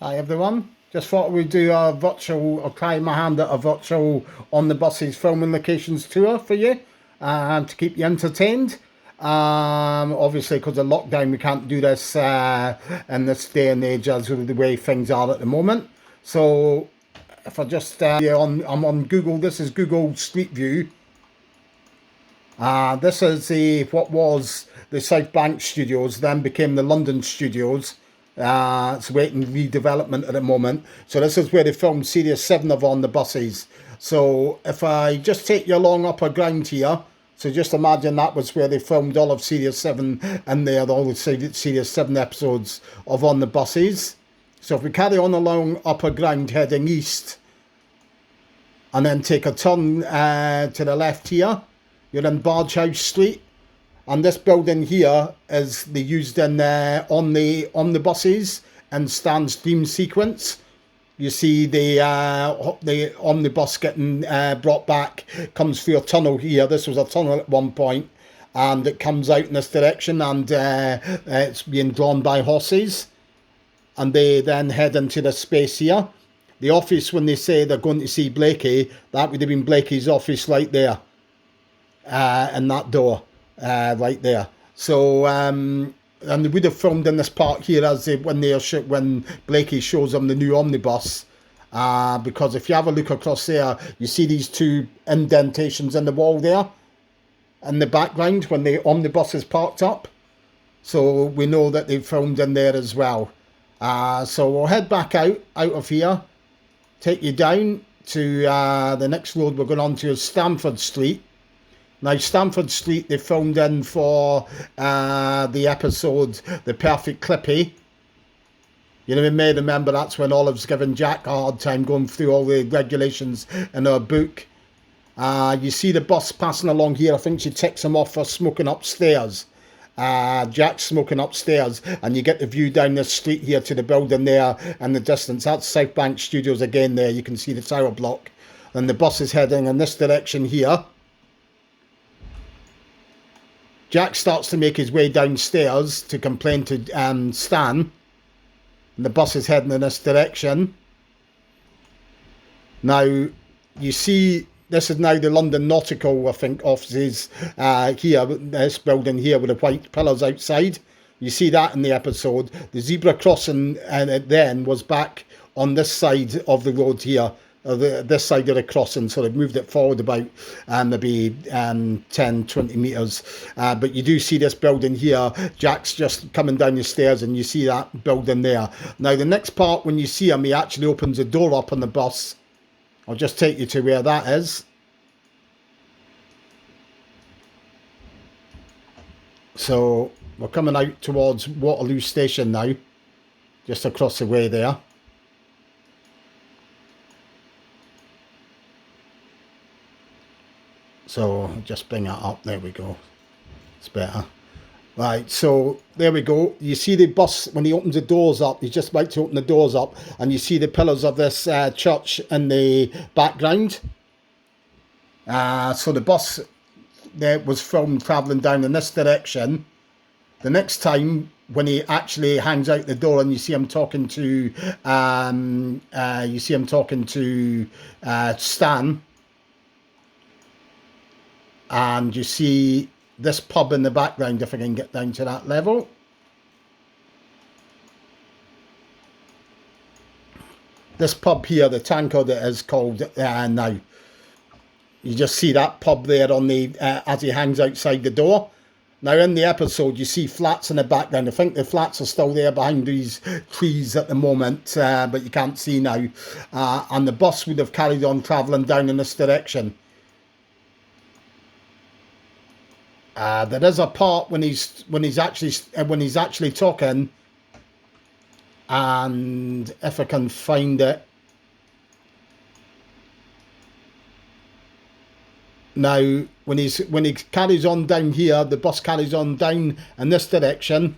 Hi everyone. Just thought we'd do a virtual, or try my hand at a virtual on the buses filming locations tour for you, to keep you entertained. Obviously, because of lockdown, we can't do this in this day and age as with the way things are at the moment. So, if I just I'm on Google. This is Google Street View. This is what was the South Bank Studios, then became the London Studios. It's waiting redevelopment at the moment. So this is where they filmed Series 7 of On the Buses. So if I just take you along upper ground here, so just imagine that was where they filmed all of Series 7 and there, all the Series 7 episodes of On the Buses. So if we carry on along upper ground heading east, and then take a turn to the left here, you're in Bargehouse Street. And this building here is they used in on the buses and Stan's dream sequence. You see the omnibus getting brought back, comes through a tunnel here. This was a tunnel at one point, and it comes out in this direction, and it's being drawn by horses. And they then head into the space here. The office, when they say they're going to see Blakey, that would have been Blakey's office right there, in that door. Right there. So and they would have filmed in this part here as when Blakey shows them the new omnibus, because if you have a look across there, you see these two indentations in the wall there in the background when the omnibus is parked up. So we know that they filmed in there as well. So we'll head back out of here, take you down to the next road we're going on to is Stanford Street. Now, Stanford Street, they filmed in for the episode The Perfect Clippy. You may remember that's when Olive's giving Jack a hard time going through all the regulations in her book. You see the bus passing along here. I think she ticks him off for smoking upstairs. Jack's smoking upstairs, and you get the view down this street here to the building there in the distance. That's South Bank Studios again there. You can see the tower block. And the bus is heading in this direction here. Jack starts to make his way downstairs to complain to Stan. And the bus is heading in this direction. Now, you see, this is now the London Nautical, I think, offices here, this building here with the white pillars outside. You see that in the episode. The zebra crossing then was back on this side of the road here. This side of the crossing, so they've moved it forward about maybe 10-20 metres. But you do see this building here. Jack's just coming down the stairs and you see that building there. Now the next part, when you see him, he actually opens the door up on the bus. I'll just take you to where that is. So we're coming out towards Waterloo Station now, just across the way there. So just bring it up. There we go. It's better. Right, so there we go. You see the bus when he opens the doors up. He's just about to open the doors up, and you see the pillars of this church in the background. So the bus there was filmed travelling down in this direction. The next time when he actually hangs out the door and you see him talking to Stan. And you see this pub in the background, if I can get down to that level. This pub here, the Tankard, it is called now. You just see that pub there on the as he hangs outside the door. Now in the episode, you see flats in the background. I think the flats are still there behind these trees at the moment, but you can't see now. And the bus would have carried on travelling down in this direction. There is a part when he's actually talking, and if I can find it now, when he carries on down here, the bus carries on down in this direction.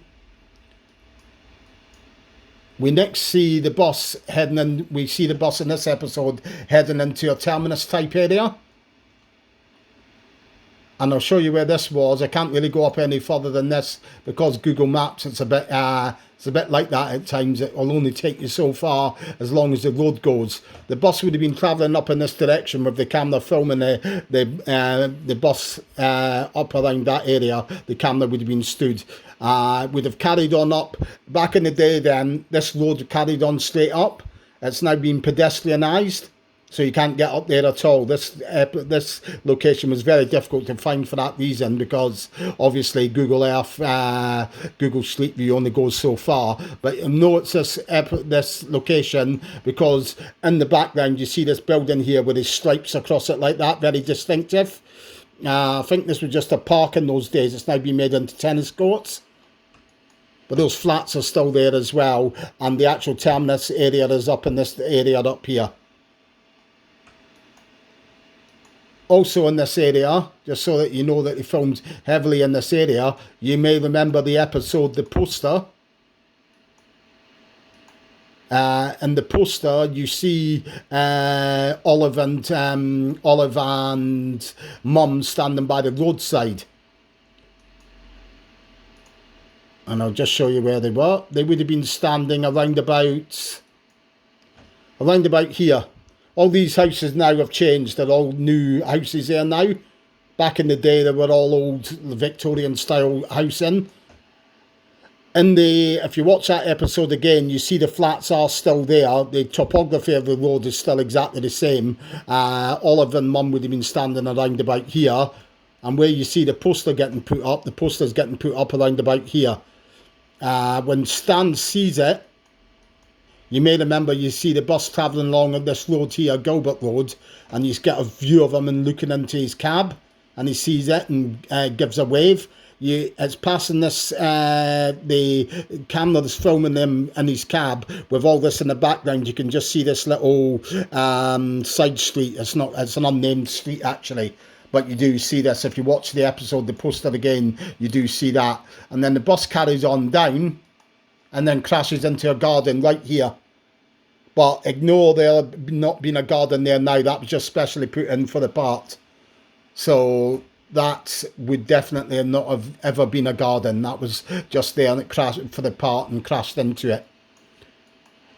We next see the bus heading in. We see the bus in this episode heading into a terminus type area. And I'll show you where this was. I can't really go up any further than this because Google Maps, it's a bit It's a bit like that at times. It will only take you so far as long as the road goes. The bus would have been travelling up in this direction with the camera filming the bus up around that area. The camera would have been stood. Would have carried on up. Back in the day then, this road carried on straight up. It's now been pedestrianised, so you can't get up there at all. This location was very difficult to find for that reason, because obviously Google Earth, Google Street View only goes so far. But you know it's this location because in the background you see this building here with its stripes across it like that, very distinctive. I think this was just a park in those days. It's now been made into tennis courts. But those flats are still there as well, and the actual terminus area is up in this area up here. Also in this area, just so that you know that they filmed heavily in this area, you may remember the episode The Poster. In the poster, you see Olive and Mum standing by the roadside. And I'll just show you where they were. They would have been standing around about here. All these houses now have changed. They're all new houses here now. Back in the day, they were all old Victorian style housing. If you watch that episode again, you see the flats are still there. The topography of the road is still exactly the same. Olive and Mum would have been standing around about here. And where you see the poster getting put up, the poster's getting put up around about here. When Stan sees it, you may remember you see the bus travelling along on this road here, Gilbert Road, and he's got a view of him and looking into his cab, and he sees it and gives a wave. It's passing this, the camera that's filming him in his cab with all this in the background. You can just see this little side street. It's an unnamed street actually. But you do see this. If you watch the episode, the poster again, you do see that. And then the bus carries on down and then crashes into a garden right here. But ignore there not being a garden there now. That was just specially put in for the part. So that would definitely not have ever been a garden. That was just there and it crashed for the part and crashed into it.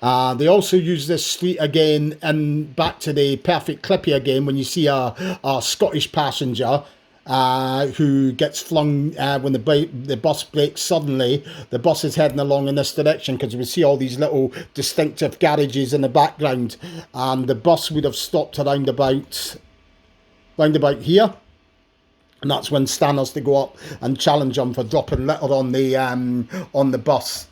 They also use this street again and back to the Perfect Clippy again when you see a Scottish passenger who gets flung when the bus brakes suddenly. The bus is heading along in this direction because we see all these little distinctive garages in the background, and the bus would have stopped around about here. And that's when Stan has to go up and challenge him for dropping litter on the bus.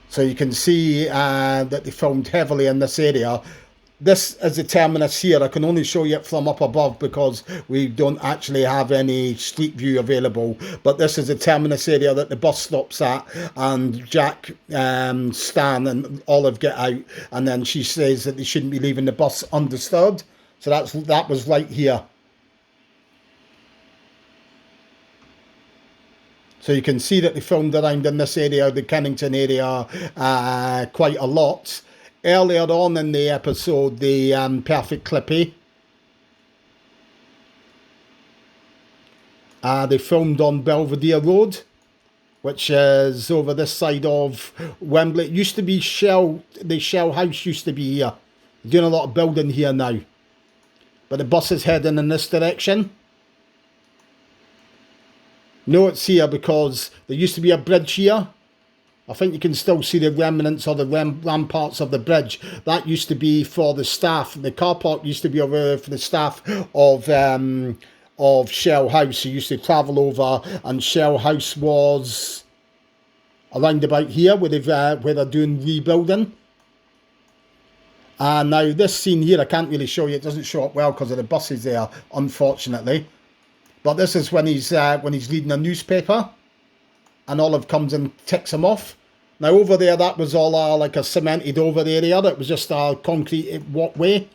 So you can see that they filmed heavily in this area. This is the terminus here. I can only show you it from up above because we don't actually have any street view available. But this is the terminus area that the bus stops at. And Jack, Stan and Olive get out. And then she says that they shouldn't be leaving the bus undisturbed. So that was right here. So you can see that they filmed around in this area, the Kennington area, quite a lot. Earlier on in the episode, the Perfect Clippy, they filmed on Belvedere Road, which is over this side of Wembley. It used to be the Shell House used to be here. They're doing a lot of building here now. But the bus is heading in this direction. No, it's here because there used to be a bridge here. I think you can still see the remnants or the ramparts of the bridge. That used to be for the staff. The car park used to be over there for the staff of Shell House. Who used to travel over, and Shell House was around about here where they're doing rebuilding. Now this scene here, I can't really show you. It doesn't show up well because of the buses there, unfortunately. But this is when he's reading a newspaper, and Olive comes and ticks him off. Now over there, that was all like a cemented over area. It was just a concrete walkway.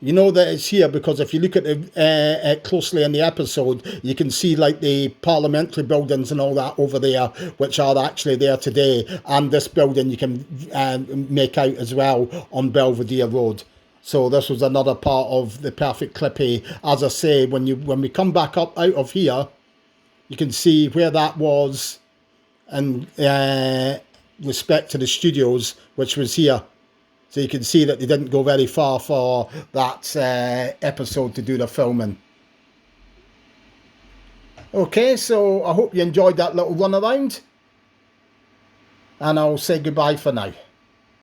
You know that it's here because if you look at it closely in the episode, you can see like the parliamentary buildings and all that over there, which are actually there today. And this building you can make out as well on Belvedere Road. So this was another part of the Perfect Clippy. As I say, when we come back up out of here, you can see where that was in respect to the studios, which was here. So you can see that they didn't go very far for that episode to do the filming. Okay, so I hope you enjoyed that little run around, and I'll say goodbye for now.